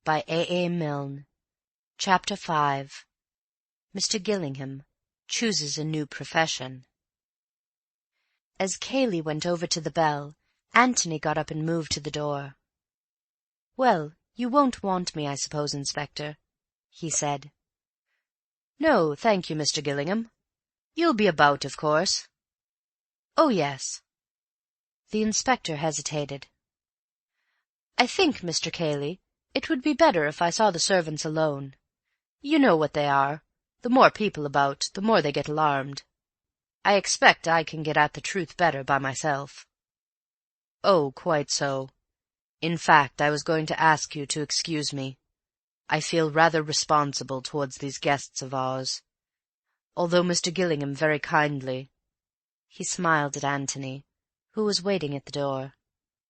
by A.Milne. Chapter 5. Mr. Gillingham chooses a new profession. As Cayley went over to the bell, Antony got up and moved to the door. "Well, you won't want me, I suppose, Inspector," he said. "No, thank you, Mr. Gillingham. You'll be about, of course." "Oh, yes." The inspector hesitated. "I think, Mr. Cayley, it would be better if I saw the servants alone. You know what they are. The more people about, the more they get alarmed. I expect I can get at the truth better by myself." "Oh, quite so. In fact, I was going to ask you to excuse me. I feel rather responsible towards these guests of ours. Although Mr. Gillingham very kindly—" He smiled at Antony, who was waiting at the door,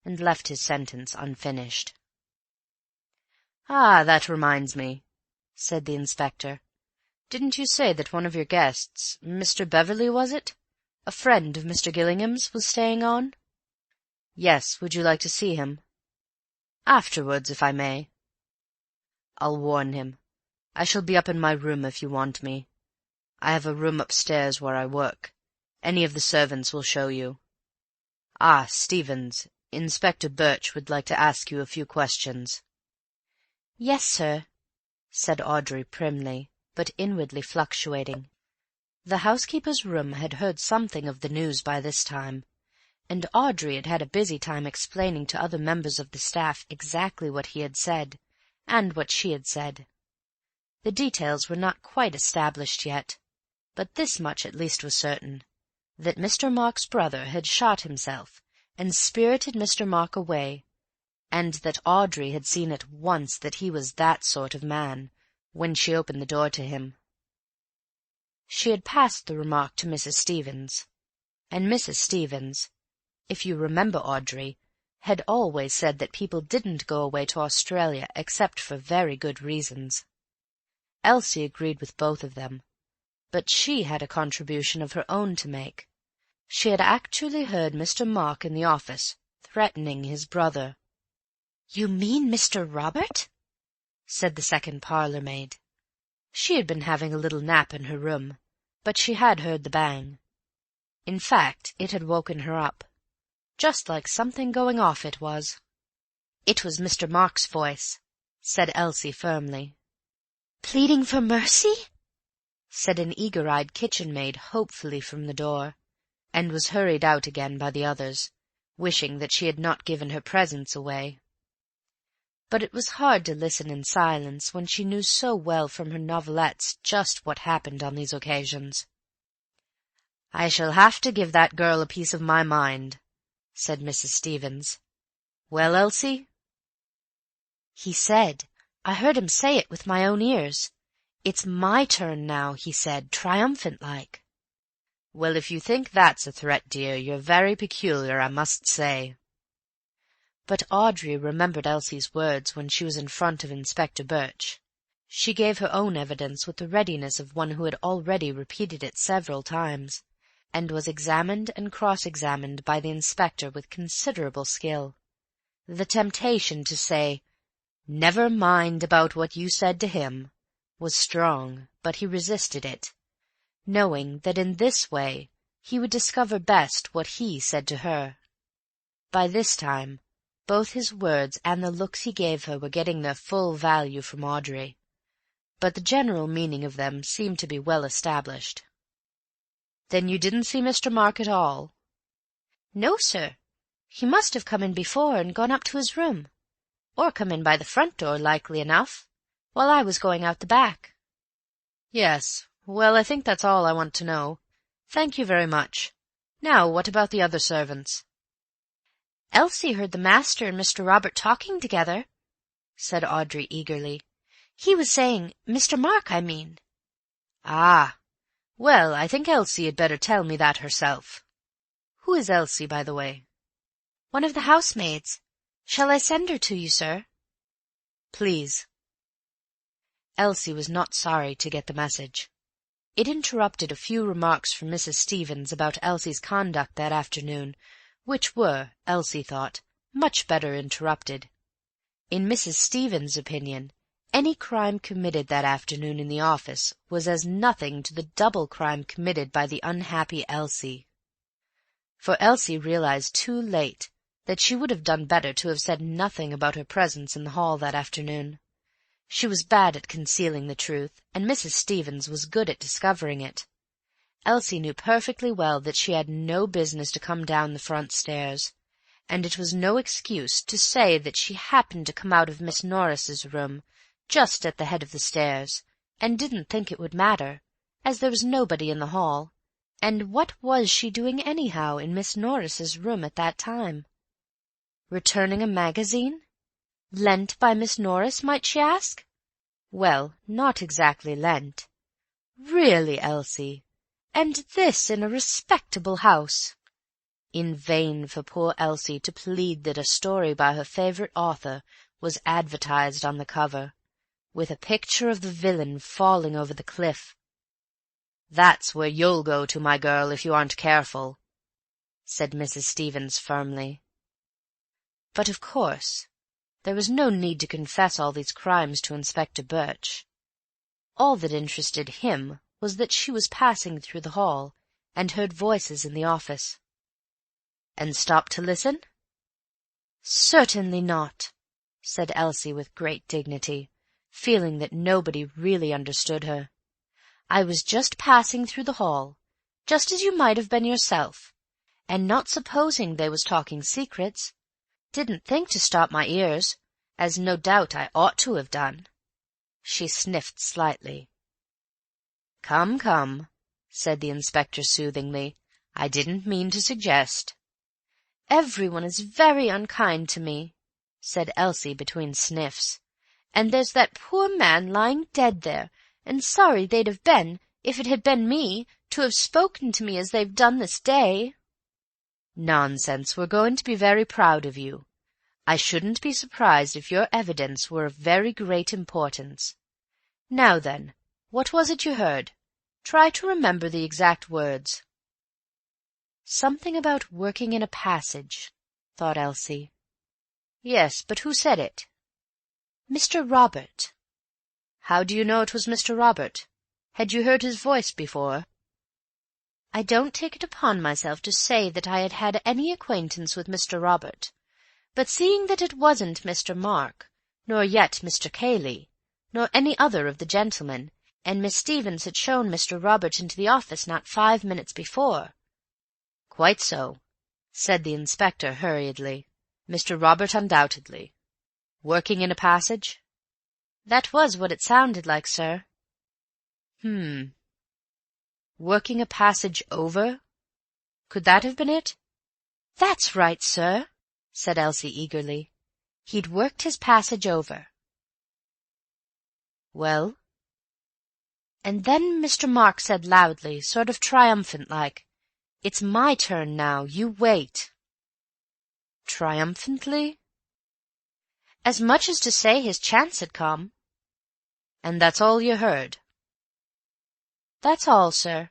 and left his sentence unfinished. "Ah, that reminds me," said the inspector. "Didn't you say that one of your guests, Mr. Beverley, was it? A friend of Mr. Gillingham's, was staying on?" "Yes. Would you like to see him?" "Afterwards, if I may." "I'll warn him. I shall be up in my room if you want me. I have a room upstairs where I work. Any of the servants will show you. Ah, Stevens, Inspector Birch would like to ask you a few questions." "Yes, sir," said Audrey primly, but inwardly fluctuating. The housekeeper's room had heard something of the news by this time, and Audrey had had a busy time explaining to other members of the staff exactly what he had said, and what she had said. The details were not quite established yet, but this much at least was certain, that Mr. Mark's brother had shot himself and spirited Mr. Mark away, and that Audrey had seen at once that he was that sort of man when she opened the door to him. She had passed the remark to Mrs. Stevens, and Mrs. Stevens, if you remember, Audrey, had always said that people didn't go away to Australia except for very good reasons. Elsie agreed with both of them, but she had a contribution of her own to make. She had actually heard Mr. Mark in the office threatening his brother. "You mean Mr. Robert?" said the second parlour-maid. She had been having a little nap in her room, but she had heard the bang. In fact, it had woken her up. Just like something going off it was. "It was Mr. Mark's voice," said Elsie firmly. "Pleading for mercy?" said an eager-eyed kitchen-maid hopefully from the door, and was hurried out again by the others, wishing that she had not given her presents away. But it was hard to listen in silence when she knew so well from her novelettes just what happened on these occasions. "I shall have to give that girl a piece of my mind," said Mrs. Stevens. "Well, Elsie?" "He said, I heard him say it with my own ears, 'It's my turn now,' he said, triumphant-like." "Well, if you think that's a threat, dear, you're very peculiar, I must say." But Audrey remembered Elsie's words when she was in front of Inspector Birch. She gave her own evidence with the readiness of one who had already repeated it several times, and was examined and cross-examined by the inspector with considerable skill. The temptation to say, "Never mind about what you said to him," was strong, but he resisted it, knowing that in this way he would discover best what he said to her. By this time, both his words and the looks he gave her were getting their full value from Audrey, but the general meaning of them seemed to be well established. "Then you didn't see Mr. Mark at all?" "No, sir. He must have come in before and gone up to his room, or come in by the front door, likely enough, while I was going out the back." "Yes. Well, I think that's all I want to know. Thank you very much. Now, what about the other servants?" "Elsie heard the master and Mr. Robert talking together," said Audrey eagerly. "He was saying, Mr. Mark, I mean." "Ah! Well, I think Elsie had better tell me that herself. Who is Elsie, by the way?" "One of the housemaids. Shall I send her to you, sir?" "Please." Elsie was not sorry to get the message. It interrupted a few remarks from Mrs. Stevens about Elsie's conduct that afternoon, which were, Elsie thought, much better interrupted. In Mrs. Stevens' opinion, any crime committed that afternoon in the office was as nothing to the double crime committed by the unhappy Elsie. For Elsie realized too late that she would have done better to have said nothing about her presence in the hall that afternoon. She was bad at concealing the truth, and Mrs. Stevens was good at discovering it. Elsie knew perfectly well that she had no business to come down the front stairs, and it was no excuse to say that she happened to come out of Miss Norris's room just at the head of the stairs, and didn't think it would matter, as there was nobody in the hall, and what was she doing anyhow in Miss Norris's room at that time? Returning a magazine? Lent by Miss Norris, might she ask? Well, not exactly lent. Really, Elsie, and this in a respectable house! In vain for poor Elsie to plead that a story by her favourite author was advertised on the cover, with a picture of the villain falling over the cliff. "That's where you'll go to, my girl, if you aren't careful," said Mrs. Stevens firmly. But of course there was no need to confess all these crimes to Inspector Birch. All that interested him was that she was passing through the hall and heard voices in the office. And stopped to listen? "Certainly not," said Elsie with great dignity, feeling that nobody really understood her. "I was just passing through the hall, just as you might have been yourself, and not supposing they was talking secrets, didn't think to stop my ears, as no doubt I ought to have done." She sniffed slightly. "Come, come," said the inspector soothingly. "I didn't mean to suggest—" "Everyone is very unkind to me," said Elsie between sniffs, "and there's that poor man lying dead there, and sorry they'd have been, if it had been me, to have spoken to me as they've done this day." "Nonsense, we're going to be very proud of you. I shouldn't be surprised if your evidence were of very great importance. Now then, what was it you heard? Try to remember the exact words." "Something about working in a passage," thought Elsie. "Yes, but who said it?" "Mr. Robert." "How do you know it was Mr. Robert? Had you heard his voice before?" "I don't take it upon myself to say that I had had any acquaintance with Mr. Robert, but seeing that it wasn't Mr. Mark, nor yet Mr. Cayley, nor any other of the gentlemen, and Miss Stevens had shown Mr. Robert into the office not 5 minutes before—" "Quite so," said the inspector hurriedly. "Mr. Robert undoubtedly. Working in a passage?" "That was what it sounded like, sir." Working a passage over? Could that have been it?" "That's right, sir," said Elsie eagerly. "He'd worked his passage over." "Well?" "And then Mr. Mark said loudly, sort of triumphant-like, 'It's my turn now, you wait.'" "Triumphantly?" "As much as to say his chance had come." "And that's all you heard?" "That's all, sir.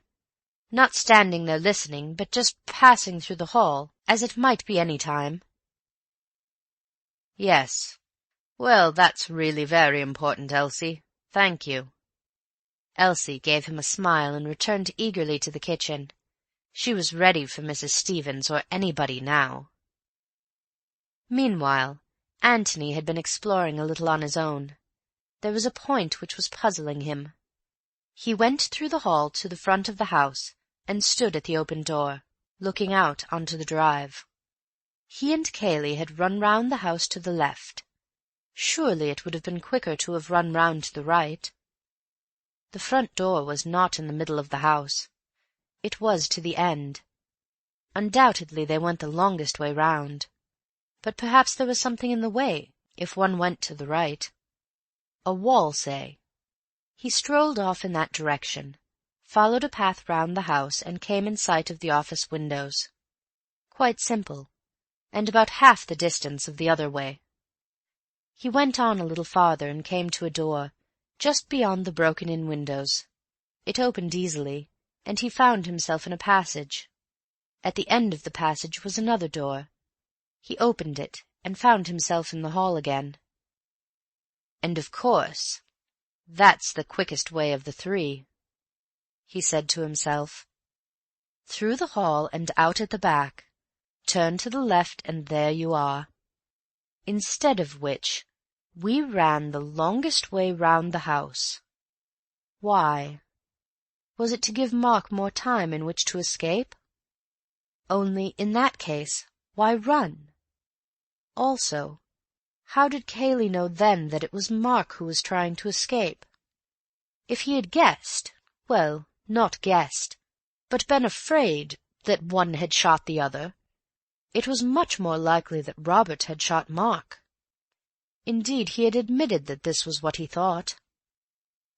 Not standing there listening, but just passing through the hall, as it might be any time." "Yes. Well, that's really very important, Elsie. Thank you." Elsie gave him a smile and returned eagerly to the kitchen. She was ready for Mrs. Stevens or anybody now. Meanwhile, Antony had been exploring a little on his own. There was a point which was puzzling him. He went through the hall to the front of the house, and stood at the open door, looking out onto the drive. He and Cayley had run round the house to the left. Surely it would have been quicker to have run round to the right. The front door was not in the middle of the house. It was to the end. Undoubtedly they went the longest way round, but perhaps there was something in the way if one went to the right. A wall, say. He strolled off in that direction, followed a path round the house, and came in sight of the office windows. Quite simple, and about half the distance of the other way. He went on a little farther and came to a door, just beyond the broken-in windows. It opened easily, and he found himself in a passage. At the end of the passage was another door. He opened it, and found himself in the hall again. And of course, that's the quickest way of the three, he said to himself. Through the hall and out at the back, turn to the left and there you are. Instead of which, we ran the longest way round the house. Why? Was it to give Mark more time in which to escape? Only, in that case, why run? Also, how did Cayley know then that it was Mark who was trying to escape? If he had guessed, well, not guessed, but been afraid that one had shot the other, it was much more likely that Robert had shot Mark. Indeed, he had admitted that this was what he thought.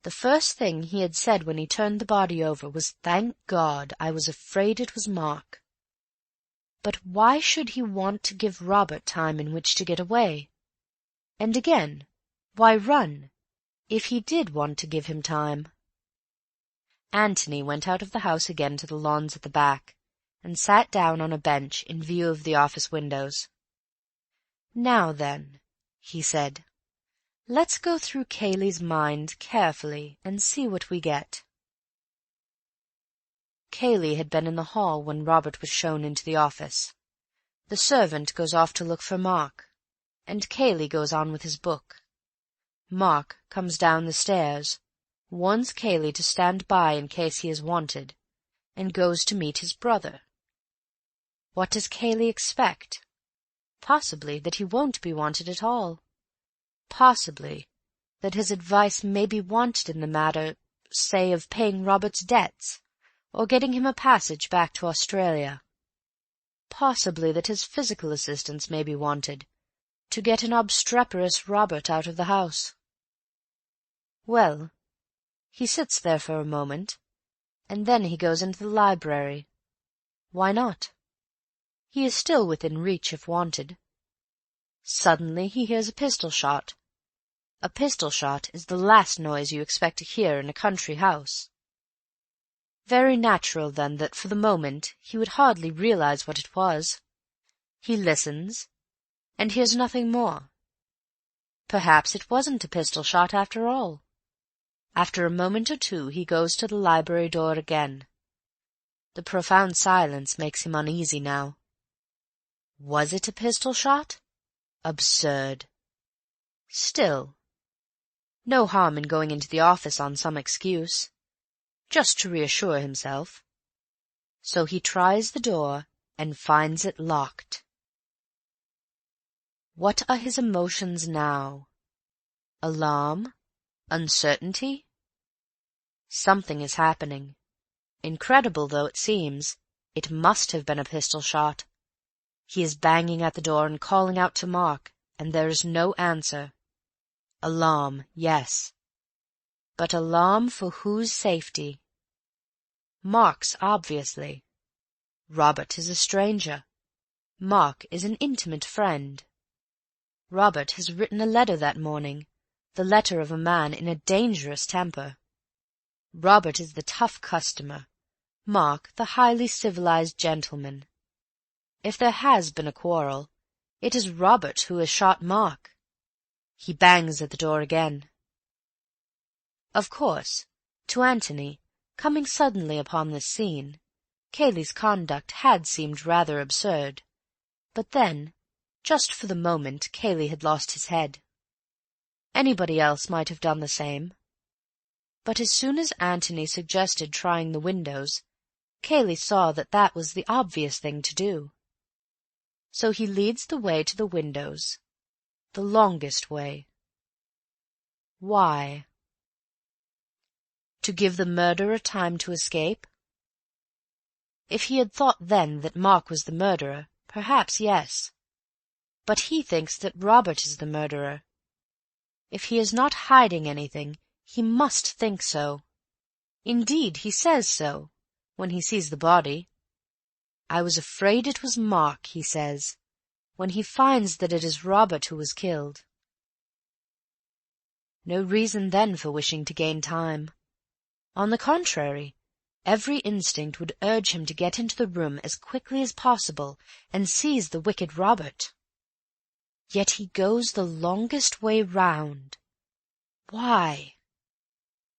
The first thing he had said when he turned the body over was, "Thank God, I was afraid it was Mark." But why should he want to give Robert time in which to get away? And again, why run, if he did want to give him time? Antony went out of the house again to the lawns at the back, and sat down on a bench in view of the office windows. "Now then," he said, "let's go through Cayley's mind carefully and see what we get." Cayley had been in the hall when Robert was shown into the office. The servant goes off to look for Mark, and Cayley goes on with his book. Mark comes down the stairs, warns Cayley to stand by in case he is wanted, and goes to meet his brother. What does Cayley expect? Possibly that he won't be wanted at all. Possibly that his advice may be wanted in the matter, say, of paying Robert's debts, or getting him a passage back to Australia. Possibly that his physical assistance may be wanted, to get an obstreperous Robert out of the house. Well, he sits there for a moment, and then he goes into the library. Why not? He is still within reach if wanted. Suddenly he hears a pistol shot. A pistol shot is the last noise you expect to hear in a country house. Very natural, then, that for the moment he would hardly realize what it was. He listens, and hears nothing more. Perhaps it wasn't a pistol shot after all. After a moment or two he goes to the library door again. The profound silence makes him uneasy now. Was it a pistol shot? Absurd. Still, no harm in going into the office on some excuse, just to reassure himself. So he tries the door and finds it locked. What are his emotions now? Alarm? Uncertainty? Something is happening. Incredible though it seems, it must have been a pistol shot. He is banging at the door and calling out to Mark, and there is no answer. Alarm, yes. But alarm for whose safety? Mark's, obviously. Robert is a stranger. Mark is an intimate friend. Robert has written a letter that morning, the letter of a man in a dangerous temper. Robert is the tough customer, Mark the highly civilized gentleman. If there has been a quarrel, it is Robert who has shot Mark. He bangs at the door again. Of course, to Antony, coming suddenly upon this scene, Cayley's conduct had seemed rather absurd, but then, just for the moment, Cayley had lost his head. Anybody else might have done the same. But as soon as Antony suggested trying the windows, Cayley saw that that was the obvious thing to do. So he leads the way to the windows, the longest way. Why? To give the murderer time to escape? If he had thought then that Mark was the murderer, perhaps yes. But he thinks that Robert is the murderer. If he is not hiding anything, he must think so. Indeed, he says so, when he sees the body. I was afraid it was Mark, he says, when he finds that it is Robert who was killed. No reason then for wishing to gain time. On the contrary, every instinct would urge him to get into the room as quickly as possible and seize the wicked Robert. Yet he goes the longest way round, Why?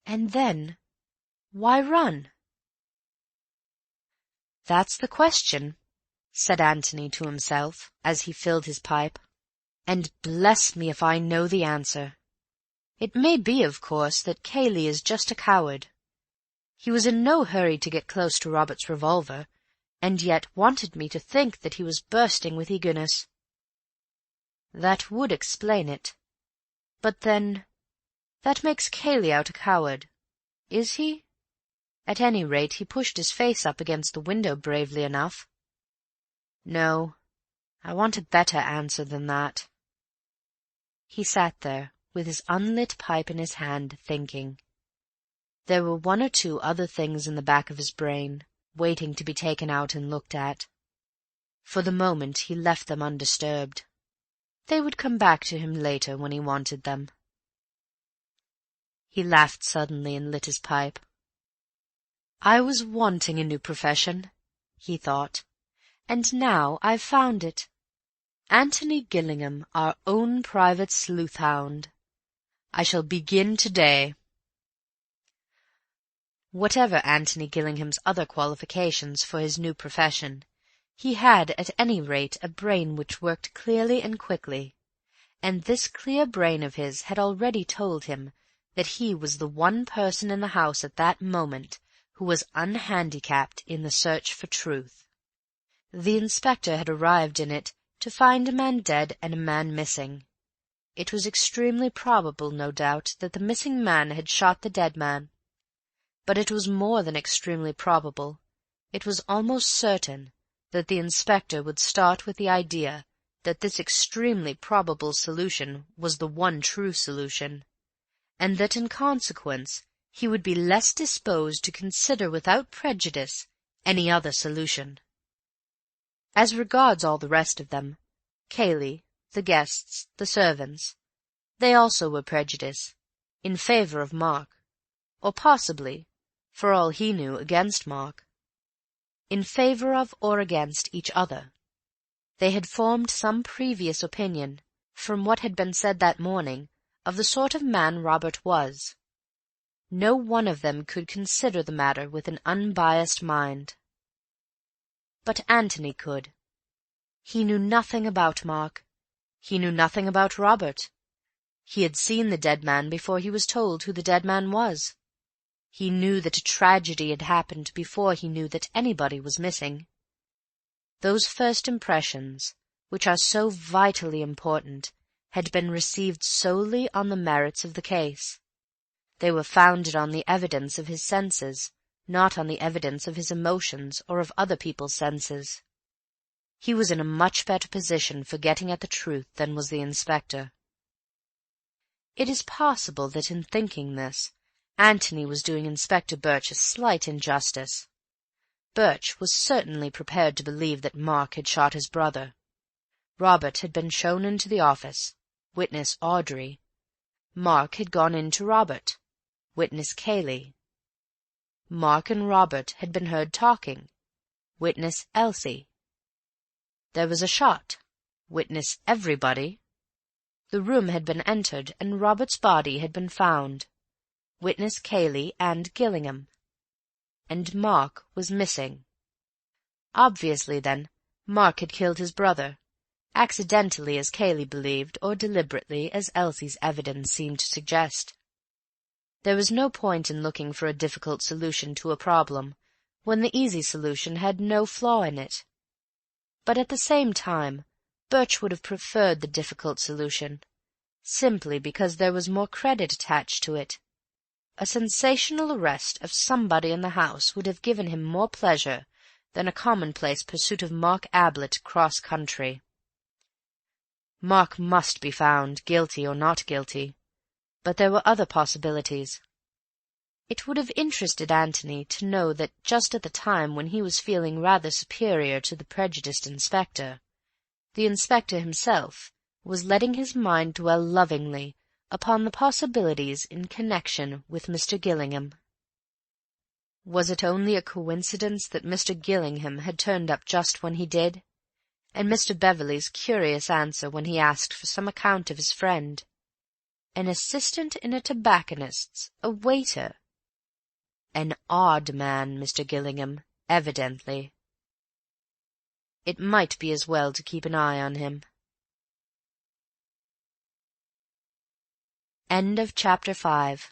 And then, why run? "That's the question," said Antony to himself, as he filled his pipe, "and bless me if I know the answer. It may be, of course, that Cayley is just a coward. He was in no hurry to get close to Robert's revolver, and yet wanted me to think that he was bursting with eagerness. That would explain it. But then, that makes Cayley out a coward. Is he? At any rate, he pushed his face up against the window bravely enough. No, I want a better answer than that." He sat there, with his unlit pipe in his hand, thinking. There were one or two other things in the back of his brain, waiting to be taken out and looked at. For the moment he left them undisturbed. They would come back to him later when he wanted them. He laughed suddenly and lit his pipe. "I was wanting a new profession," he thought, "and now I've found it. Antony Gillingham, our own private sleuth-hound. I shall begin to-day." Whatever Antony Gillingham's other qualifications for his new profession, he had at any rate a brain which worked clearly and quickly, and this clear brain of his had already told him that he was the one person in the house at that moment who was unhandicapped in the search for truth. The inspector had arrived in it to find a man dead and a man missing. It was extremely probable, no doubt, that the missing man had shot the dead man. But it was more than extremely probable. It was almost certain that the inspector would start with the idea that this extremely probable solution was the one true solution, and that in consequence he would be less disposed to consider without prejudice any other solution. As regards all the rest of them, Cayley, the guests, the servants, they also were prejudiced, in favour of Mark, or possibly, for all he knew, against Mark. In favour of or against each other. They had formed some previous opinion, from what had been said that morning, of the sort of man Robert was. No one of them could consider the matter with an unbiased mind. But Antony could. He knew nothing about Mark. He knew nothing about Robert. He had seen the dead man before he was told who the dead man was. He knew that a tragedy had happened before he knew that anybody was missing. Those first impressions, which are so vitally important, had been received solely on the merits of the case. They were founded on the evidence of his senses, not on the evidence of his emotions or of other people's senses. He was in a much better position for getting at the truth than was the inspector. It is possible that in thinking this, Antony was doing Inspector Birch a slight injustice. Birch was certainly prepared to believe that Mark had shot his brother. Robert had been shown into the office, witness Audrey. Mark had gone in to Robert, witness Cayley. Mark and Robert had been heard talking, witness Elsie. There was a shot, witness everybody. The room had been entered, and Robert's body had been found, witness Cayley and Gillingham. And Mark was missing. Obviously, then, Mark had killed his brother, accidentally as Cayley believed, or deliberately as Elsie's evidence seemed to suggest. There was no point in looking for a difficult solution to a problem when the easy solution had no flaw in it. But at the same time, Birch would have preferred the difficult solution, simply because there was more credit attached to it. A sensational arrest of somebody in the house would have given him more pleasure than a commonplace pursuit of Mark Ablett cross-country. Mark must be found, guilty or not guilty, but there were other possibilities. It would have interested Antony to know that just at the time when he was feeling rather superior to the prejudiced inspector, the inspector himself was letting his mind dwell lovingly upon the possibilities in connection with Mr. Gillingham. Was it only a coincidence that Mr. Gillingham had turned up just when he did, and Mr. Beverley's curious answer when he asked for some account of his friend, An assistant in a tobacconist's, a waiter. An odd man, Mr. Gillingham, evidently. It might be as well to keep an eye on him. End of chapter 5.